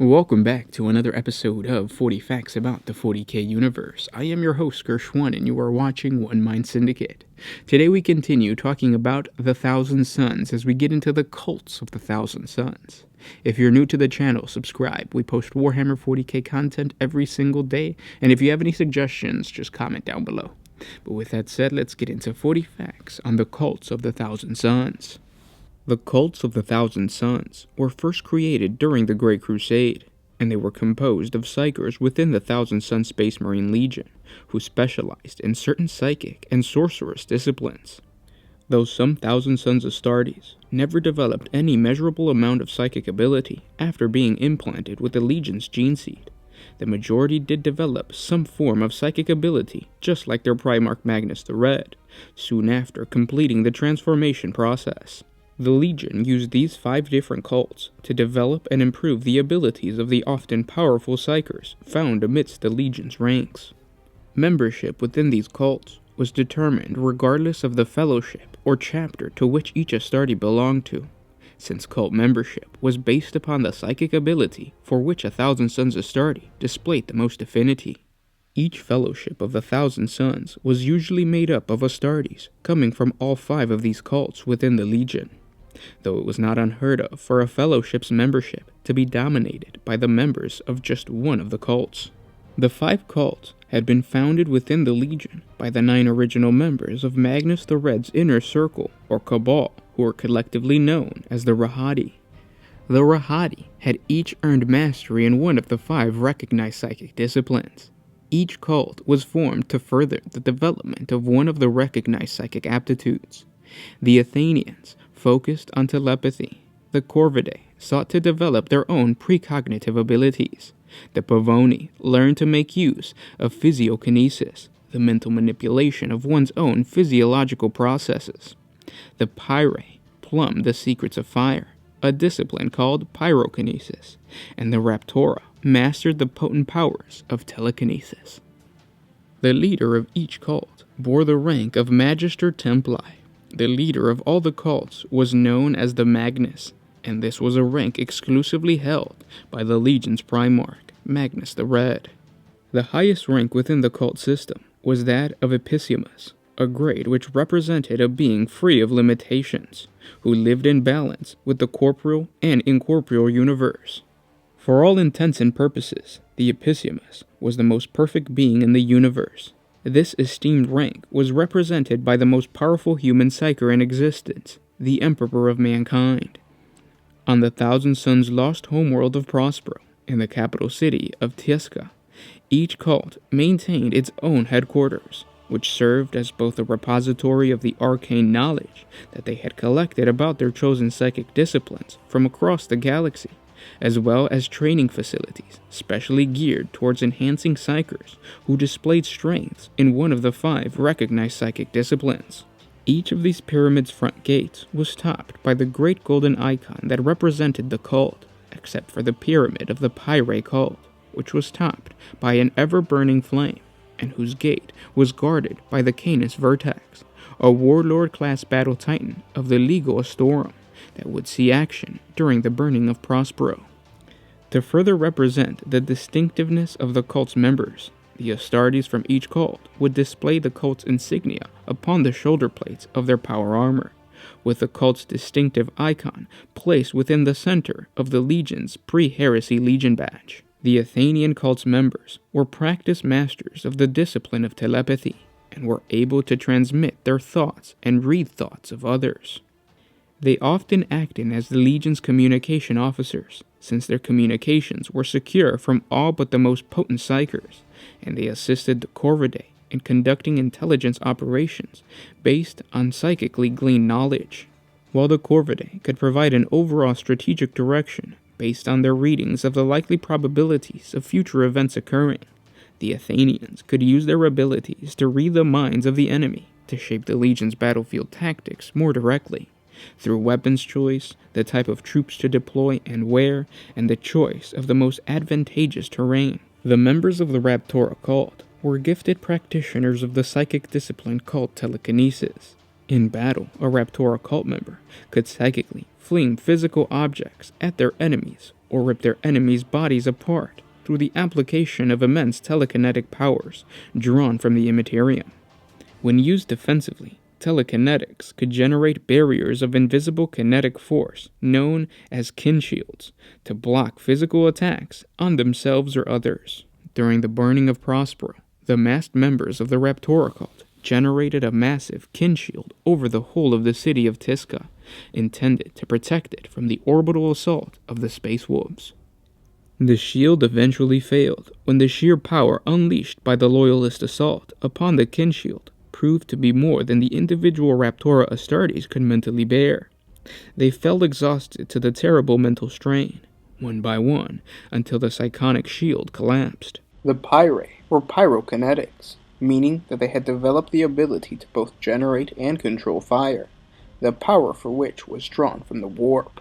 Welcome back to another episode of 40 Facts About the 40K Universe. I am your host, Gershwan, and you are watching One Mind Syndicate. Today we continue talking about the Thousand Suns as we get into the cults of the Thousand Suns. If you're new to the channel, subscribe. We post Warhammer 40K content every single day, and if you have any suggestions, just comment down below. But with that said, let's get into 40 facts on the cults of the Thousand Suns. The cults of the Thousand Suns were first created during the Great Crusade, and they were composed of psykers within the Thousand Sun Space Marine Legion, who specialized in certain psychic and sorcerous disciplines. Though some Thousand Sons Astartes never developed any measurable amount of psychic ability after being implanted with the Legion's gene seed, the majority did develop some form of psychic ability, just like their Primarch Magnus the Red, soon after completing the transformation process. The Legion used these 5 different cults to develop and improve the abilities of the often powerful psykers found amidst the Legion's ranks. Membership within these cults was determined regardless of the fellowship or chapter to which each Astarte belonged to, since cult membership was based upon the psychic ability for which a Thousand Sons Astarte displayed the most affinity. Each fellowship of the Thousand Sons was usually made up of Astartes coming from all 5 of these cults within the Legion, though it was not unheard of for a fellowship's membership to be dominated by the members of just one of the cults. The 5 cults had been founded within the Legion by the 9 original members of Magnus the Red's inner circle, or Cabal, who were collectively known as the Rahadi. The Rahadi had each earned mastery in one of the 5 recognized psychic disciplines. Each cult was formed to further the development of one of the recognized psychic aptitudes. The Athenians focused on telepathy. The Corvidae sought to develop their own precognitive abilities. The Pavoni learned to make use of physiokinesis, the mental manipulation of one's own physiological processes. The Pyrae plumbed the secrets of fire, a discipline called pyrokinesis, and the Raptora mastered the potent powers of telekinesis. The leader of each cult bore the rank of Magister Templi. The leader of all the cults was known as the Magnus, and this was a rank exclusively held by the Legion's Primarch, Magnus the Red. The highest rank within the cult system was that of Epissimus, a grade which represented a being free of limitations, who lived in balance with the corporeal and incorporeal universe. For all intents and purposes, the Epissimus was the most perfect being in the universe. This esteemed rank was represented by the most powerful human psyker in existence, the Emperor of Mankind. On the Thousand Sons' lost homeworld of Prospero, in the capital city of Tiesca, each cult maintained its own headquarters, which served as both a repository of the arcane knowledge that they had collected about their chosen psychic disciplines from across the galaxy, as well as training facilities specially geared towards enhancing psykers who displayed strengths in one of the 5 recognized psychic disciplines. Each of these pyramids' front gates was topped by the great golden icon that represented the cult, except for the pyramid of the Pyrae cult, which was topped by an ever-burning flame, and whose gate was guarded by the Canis Vertex, a warlord-class battle titan of the Legio Astorum that would see action during the burning of Prospero. To further represent the distinctiveness of the cult's members, the Astartes from each cult would display the cult's insignia upon the shoulder plates of their power armor, with the cult's distinctive icon placed within the center of the Legion's pre-heresy Legion badge. The Athenian cult's members were practiced masters of the discipline of telepathy, and were able to transmit their thoughts and read thoughts of others. They often acted as the Legion's communication officers, since their communications were secure from all but the most potent psykers, and they assisted the Corvidae in conducting intelligence operations based on psychically gleaned knowledge. While the Corvidae could provide an overall strategic direction based on their readings of the likely probabilities of future events occurring, the Athenians could use their abilities to read the minds of the enemy to shape the Legion's battlefield tactics more directly, through weapons choice, the type of troops to deploy and where, and the choice of the most advantageous terrain. The members of the Raptora cult were gifted practitioners of the psychic discipline called telekinesis. In battle, a Raptora cult member could psychically fling physical objects at their enemies or rip their enemies' bodies apart through the application of immense telekinetic powers drawn from the immaterium. When used defensively, telekinetics could generate barriers of invisible kinetic force known as kin shields to block physical attacks on themselves or others. During the burning of Prospero, the masked members of the Raptora cult generated a massive kin shield over the whole of the city of Tisca, intended to protect it from the orbital assault of the space wolves. The shield eventually failed when the sheer power unleashed by the Loyalist assault upon the kin shield proved to be more than the individual Raptora Astartes could mentally bear. They fell exhausted to the terrible mental strain, one by one, until the psionic shield collapsed. The Pyre were pyrokinetics, meaning that they had developed the ability to both generate and control fire, the power for which was drawn from the warp.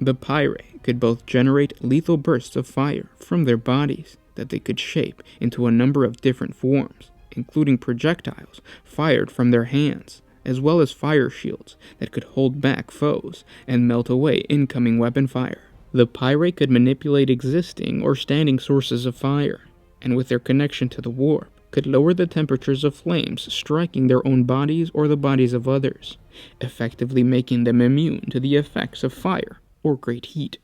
The Pyre could both generate lethal bursts of fire from their bodies that they could shape into a number of different forms, including projectiles fired from their hands, as well as fire shields that could hold back foes and melt away incoming weapon fire. The Pyre could manipulate existing or standing sources of fire, and with their connection to the warp, could lower the temperatures of flames striking their own bodies or the bodies of others, effectively making them immune to the effects of fire or great heat.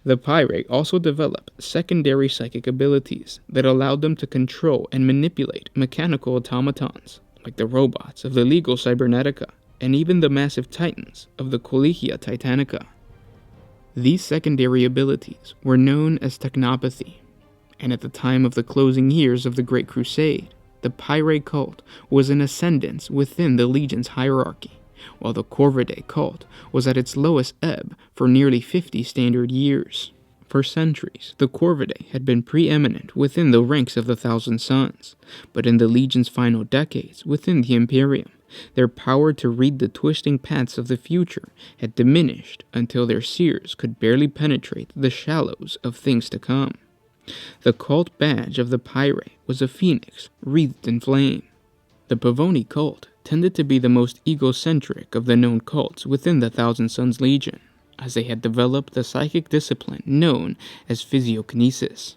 The Pyre also developed secondary psychic abilities that allowed them to control and manipulate mechanical automatons, like the robots of the Legal Cybernetica, and even the massive titans of the Collegia Titanica. These secondary abilities were known as technopathy, and at the time of the closing years of the Great Crusade, the Pyre cult was in ascendance within the Legion's hierarchy, while the Corvidae cult was at its lowest ebb for nearly 50 standard years. For centuries, the Corvidae had been preeminent within the ranks of the Thousand Sons, but in the Legion's final decades within the Imperium, their power to read the twisting paths of the future had diminished until their seers could barely penetrate the shallows of things to come. The cult badge of the Pyre was a phoenix wreathed in flame. The Pavoni cult tended to be the most egocentric of the known cults within the Thousand Sons Legion, as they had developed the psychic discipline known as physiokinesis.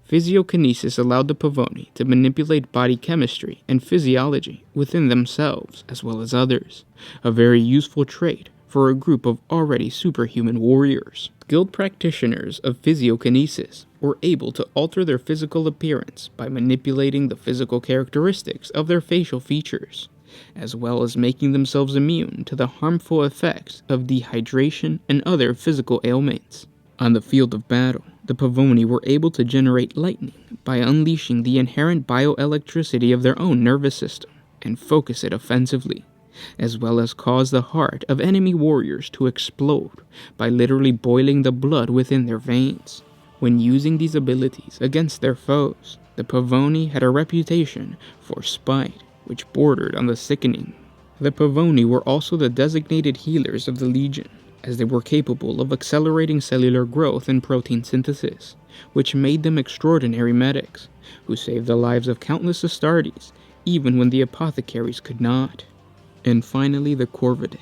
Physiokinesis allowed the Pavoni to manipulate body chemistry and physiology within themselves as well as others, a very useful trait for a group of already superhuman warriors. Skilled practitioners of physiokinesis were able to alter their physical appearance by manipulating the physical characteristics of their facial features, as well as making themselves immune to the harmful effects of dehydration and other physical ailments. On the field of battle, the Pavoni were able to generate lightning by unleashing the inherent bioelectricity of their own nervous system and focus it offensively, as well as cause the heart of enemy warriors to explode by literally boiling the blood within their veins. When using these abilities against their foes, the Pavoni had a reputation for spite, which bordered on the sickening. The Pavoni were also the designated healers of the Legion, as they were capable of accelerating cellular growth and protein synthesis, which made them extraordinary medics, who saved the lives of countless Astartes, even when the apothecaries could not. And finally, the Corvidae,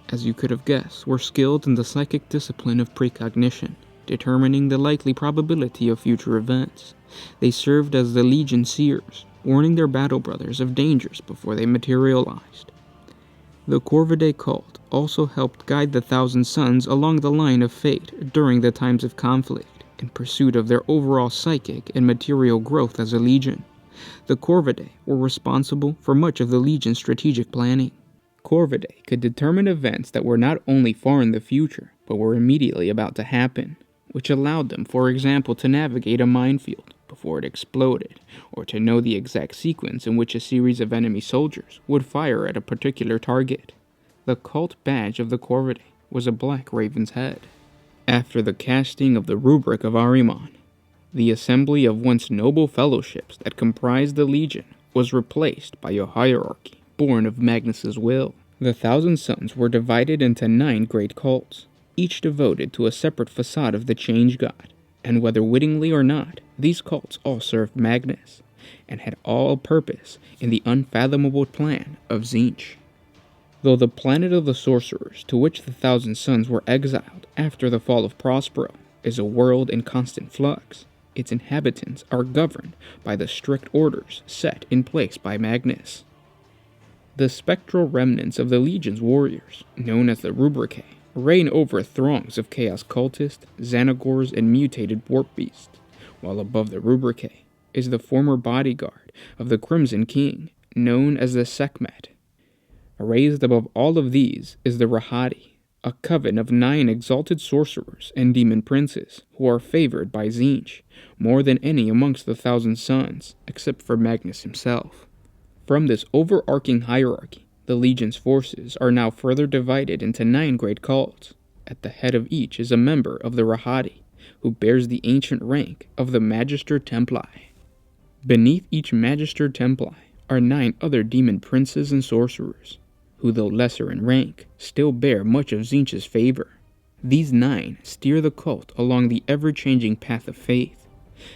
as you could have guessed, were skilled in the psychic discipline of precognition, determining the likely probability of future events. They served as the Legion seers, warning their battle brothers of dangers before they materialized. The Corvidae cult also helped guide the Thousand Sons along the line of fate during the times of conflict, in pursuit of their overall psychic and material growth as a Legion. The Corvidae were responsible for much of the Legion's strategic planning. Corvidae could determine events that were not only far in the future, but were immediately about to happen, which allowed them, for example, to navigate a minefield before it exploded, or to know the exact sequence in which a series of enemy soldiers would fire at a particular target. The cult badge of the Corvidae was a black raven's head. After the casting of the rubric of Ahriman, the assembly of once noble fellowships that comprised the Legion was replaced by a hierarchy born of Magnus's will. The Thousand Sons were divided into 9 great cults, each devoted to a separate facade of the Change God, and whether wittingly or not, these cults all served Magnus, and had all purpose in the unfathomable plan of Tzeentch. Though the planet of the sorcerers to which the Thousand Sons were exiled after the fall of Prospero is a world in constant flux. Its inhabitants are governed by the strict orders set in place by Magnus. The spectral remnants of the Legion's warriors, known as the Rubricae, reign over throngs of Chaos cultists, Xanagors, and mutated warp beasts, while above the Rubricae is the former bodyguard of the Crimson King, known as the Sekhmet. Raised above all of these is the Rahadi, a coven of 9 exalted sorcerers and demon princes who are favored by Tzeentch more than any amongst the Thousand Sons, except for Magnus himself. From this overarching hierarchy, the Legion's forces are now further divided into 9 great cults. At the head of each is a member of the Rahadi, who bears the ancient rank of the Magister Templi. Beneath each Magister Templi are 9 other demon princes and sorcerers, who, though lesser in rank, still bear much of Tzeentch's favor. These 9 steer the cult along the ever-changing path of faith.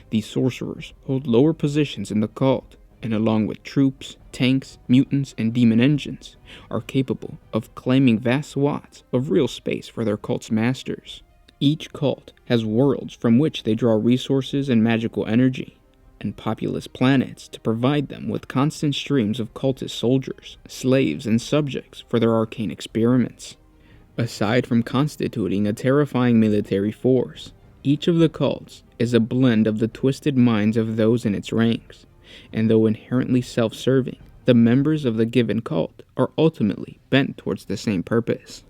These sorcerers hold lower positions in the cult, and along with troops, tanks, mutants, and demon engines, are capable of claiming vast swaths of real space for their cult's masters. Each cult has worlds from which they draw resources and magical energy, and populous planets to provide them with constant streams of cultist soldiers, slaves, and subjects for their arcane experiments. Aside from constituting a terrifying military force, each of the cults is a blend of the twisted minds of those in its ranks, and though inherently self-serving, the members of the given cult are ultimately bent towards the same purpose.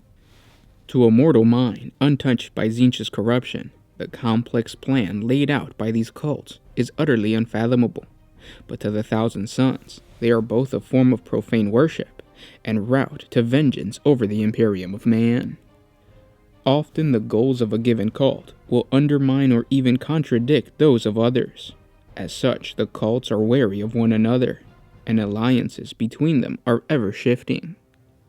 To a mortal mind untouched by Tzeentch's corruption, the complex plan laid out by these cults is utterly unfathomable, but to the Thousand Sons, they are both a form of profane worship and route to vengeance over the Imperium of Man. Often the goals of a given cult will undermine or even contradict those of others. As such, the cults are wary of one another, and alliances between them are ever shifting.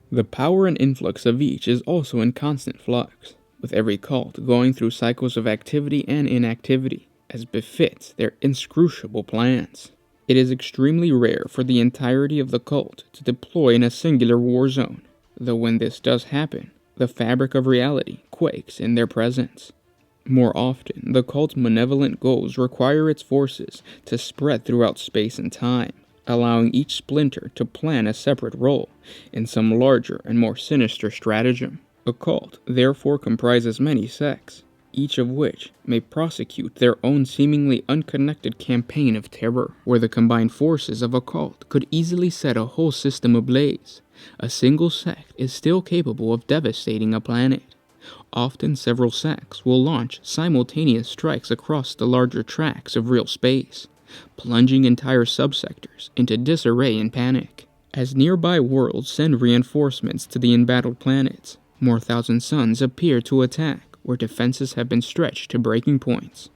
The power and influx of each is also in constant flux, with every cult going through cycles of activity and inactivity, as befits their inscrutable plans. It is extremely rare for the entirety of the cult to deploy in a singular war zone, though when this does happen, the fabric of reality quakes in their presence. More often, the cult's malevolent goals require its forces to spread throughout space and time, allowing each splinter to plan a separate role in some larger and more sinister stratagem. A cult therefore comprises many sects, each of which may prosecute their own seemingly unconnected campaign of terror, where the combined forces of a cult could easily set a whole system ablaze. A single sect is still capable of devastating a planet. Often several sects will launch simultaneous strikes across the larger tracts of real space, plunging entire subsectors into disarray and panic. As nearby worlds send reinforcements to the embattled planets, more Thousand Sons appear to attack where defenses have been stretched to breaking points.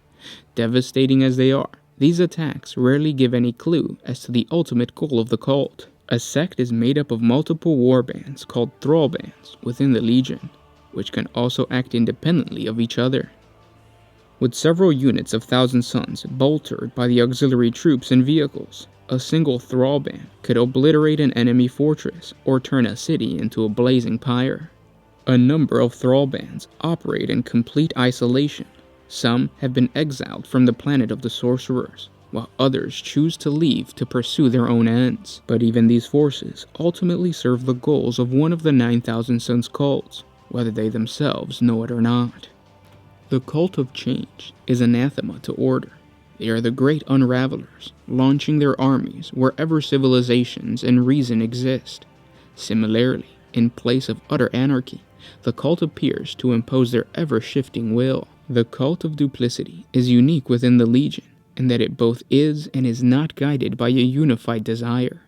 Devastating as they are, these attacks rarely give any clue as to the ultimate goal of the cult. A sect is made up of multiple warbands called thrall bands within the Legion, which can also act independently of each other. With several units of Thousand Sons bolstered by the auxiliary troops and vehicles, a single thrall band could obliterate an enemy fortress or turn a city into a blazing pyre. A number of thrall bands operate in complete isolation. Some have been exiled from the planet of the sorcerers, while others choose to leave to pursue their own ends. But even these forces ultimately serve the goals of one of the 9,000 Sons cults, whether they themselves know it or not. The Cult of Change is anathema to order. They are the great unravelers, launching their armies wherever civilizations and reason exist. Similarly, in place of utter anarchy, the cult appears to impose their ever-shifting will. The Cult of Duplicity is unique within the Legion, in that it both is and is not guided by a unified desire.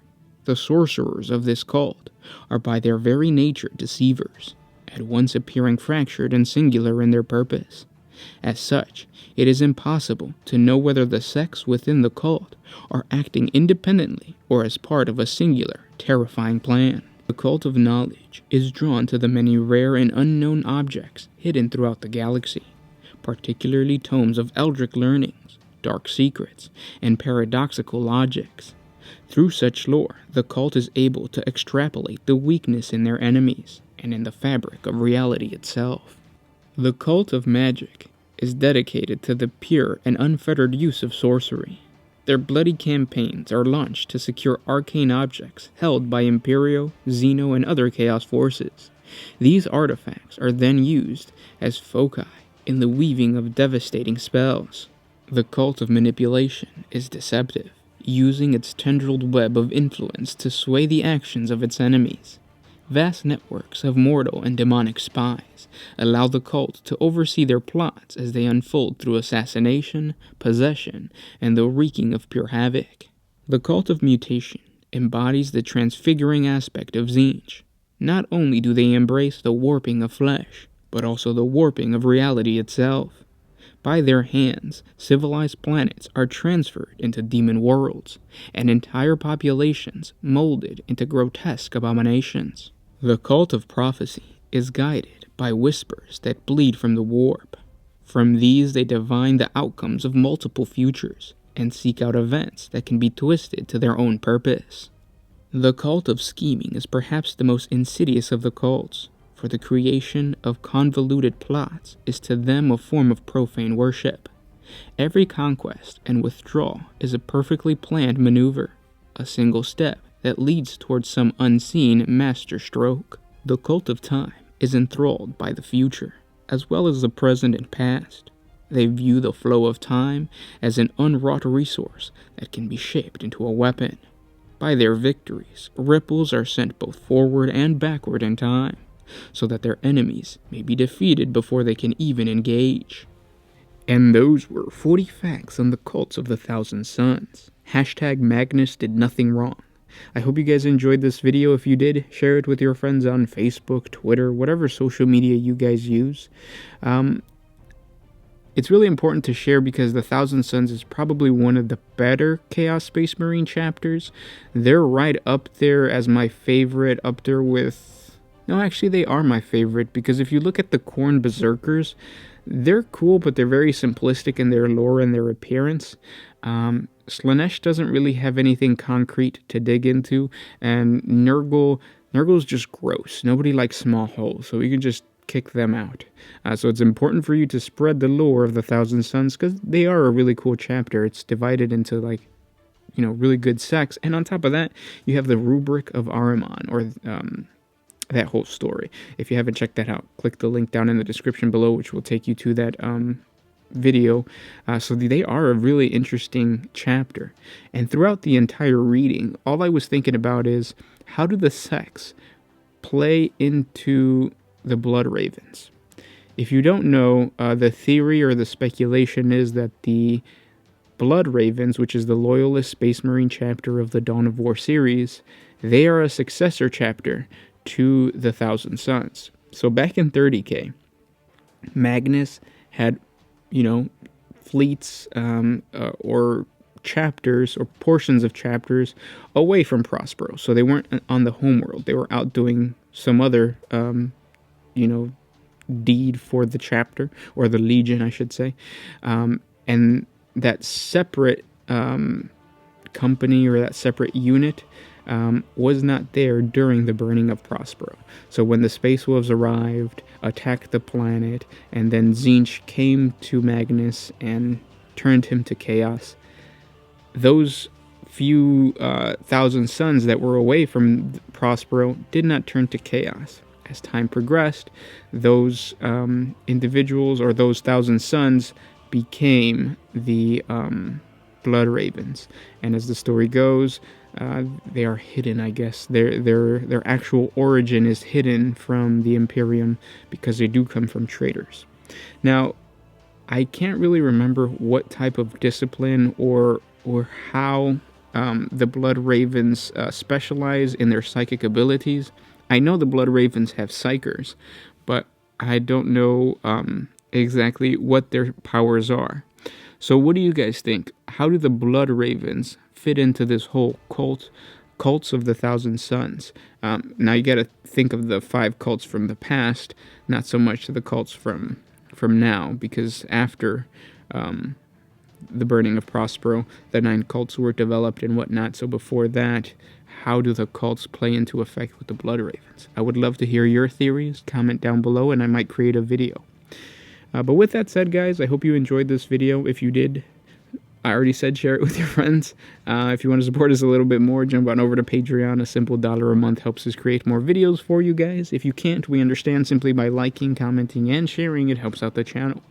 The sorcerers of this cult are by their very nature deceivers, at once appearing fractured and singular in their purpose. As such, it is impossible to know whether the sects within the cult are acting independently or as part of a singular, terrifying plan. The Cult of Knowledge is drawn to the many rare and unknown objects hidden throughout the galaxy, particularly tomes of eldritch learnings, dark secrets, and paradoxical logics. Through such lore, the cult is able to extrapolate the weakness in their enemies and in the fabric of reality itself. The Cult of Magic is dedicated to the pure and unfettered use of sorcery. Their bloody campaigns are launched to secure arcane objects held by Imperio, Xeno, and other Chaos forces. These artifacts are then used as foci in the weaving of devastating spells. The Cult of Manipulation is deceptive, using its tendrilled web of influence to sway the actions of its enemies. Vast networks of mortal and demonic spies allow the cult to oversee their plots as they unfold through assassination, possession, and the wreaking of pure havoc. The Cult of Mutation embodies the transfiguring aspect of Tzeentch. Not only do they embrace the warping of flesh, but also the warping of reality itself. By their hands, civilized planets are transferred into demon worlds, and entire populations molded into grotesque abominations. The Cult of Prophecy is guided by whispers that bleed from the warp. From these they divine the outcomes of multiple futures, and seek out events that can be twisted to their own purpose. The Cult of Scheming is perhaps the most insidious of the cults, for the creation of convoluted plots is to them a form of profane worship. Every conquest and withdrawal is a perfectly planned maneuver, a single step that leads towards some unseen master stroke. The Cult of Time is enthralled by the future, as well as the present and past. They view the flow of time as an unwrought resource that can be shaped into a weapon. By their victories, ripples are sent both forward and backward in time, so that their enemies may be defeated before they can even engage. And those were 40 facts on the cults of the Thousand Suns. Hashtag Magnus did nothing wrong. I hope you guys enjoyed this video. If you did, share it with your friends on Facebook, Twitter, whatever social media you guys use. It's really important to share because the Thousand Suns is probably one of the better Chaos Space Marine chapters. They're right up there as my favorite, up there with... No, actually they are my favorite, because if you look at the Khorne Berserkers, they're cool, but they're very simplistic in their lore and their appearance. Slaanesh doesn't really have anything concrete to dig into, and Nurgle's just gross. Nobody likes small holes, so we can just kick them out. So it's important for you to spread the lore of the Thousand Suns, because they are a really cool chapter. It's divided into, like, you know, really good sects, and on top of that, you have the Rubric of Ahriman, or that whole story. If you haven't checked that out, click the link down in the description below, which will take you to that video. So they are a really interesting chapter. And throughout the entire reading, all I was thinking about is, how do the sects play into the Blood Ravens? If you don't know, the theory or the speculation is that the Blood Ravens, which is the Loyalist Space Marine chapter of the Dawn of War series, they are a successor chapter to the Thousand Suns. So back in 30K, Magnus had, you know, fleets or chapters or portions of chapters away from Prospero. So they weren't on the homeworld. They were out doing some other, you know, deed for the chapter, or the Legion, I should say. And that separate company, or that separate unit, was not there during the burning of Prospero. So when the Space Wolves arrived, attacked the planet, and then Tzeentch came to Magnus and turned him to chaos, those few Thousand Suns that were away from Prospero did not turn to chaos. As time progressed, those individuals, or those Thousand Suns, became the Blood Ravens. And as the story goes, they are hidden, I guess. Their actual origin is hidden from the Imperium, because they do come from traitors. Now, I can't really remember what type of discipline or how the Blood Ravens specialize in their psychic abilities. I know the Blood Ravens have psychers, but I don't know exactly what their powers are. So what do you guys think? How do the Blood Ravens fit into this whole cults of the Thousand Suns? Now you got to think of the 5 cults from the past, not so much the cults from now, because after the burning of Prospero, the 9 cults were developed and whatnot. So before that, how do the cults play into effect with the Blood Ravens? I would love to hear your theories. Comment down below, and I might create a video. But with that said, guys, I hope you enjoyed this video. If you did, I already said share it with your friends. If you want to support us a little bit more, jump on over to Patreon. A simple $1 a month helps us create more videos for you guys. If you can't, we understand. Simply by liking, commenting, and sharing, it helps out the channel.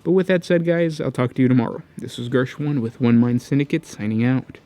But with that said, guys, I'll talk to you tomorrow. This was Gershwin with One Mind Syndicate, signing out.